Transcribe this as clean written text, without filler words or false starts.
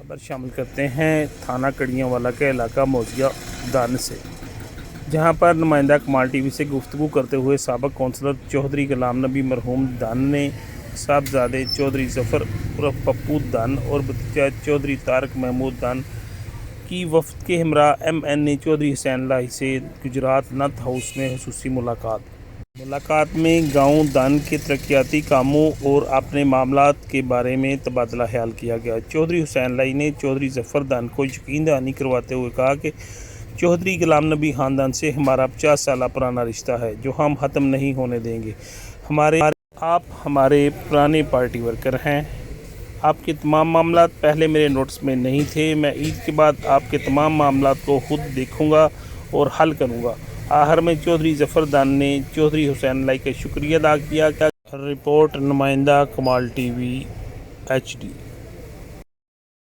خبر شامل کرتے ہیں تھانہ کڑیاں والا کے علاقہ موزیہ دان سے، جہاں پر نمائندہ کمال ٹی وی سے گفتگو کرتے ہوئے سابق کونسلر چودھری غلام نبی مرحوم دان نے صاحبزادے چودھری ظفر عرف پپو دان اور بھتیجا چودھری طارق محمود دان کی وفد کے ہمراہ ایم این اے چودھری حسین اللہ سے گجرات نتھ ہاؤس میں خصوصی ملاقات میں گاؤں دان کے ترقیاتی کاموں اور اپنے معاملات کے بارے میں تبادلہ خیال کیا گیا۔ چودھری حسین اللہ نے چودھری ظفر دان کو یقین دہانی کرواتے ہوئے کہا کہ چودھری غلام نبی خاندان سے ہمارا 50 سالہ پرانا رشتہ ہے جو ہم ختم نہیں ہونے دیں گے۔ آپ ہمارے پرانے پارٹی ورکر ہیں۔ آپ کے تمام معاملات پہلے میرے نوٹس میں نہیں تھے۔ میں عید کے بعد آپ کے تمام معاملات کو خود دیکھوں گا اور حل کروں گا۔ آخر میں چودھری ظفر دان نے چودھری حسین اللہ کا شکریہ ادا کیا۔ رپورٹ نمائندہ کمال ٹی وی HD۔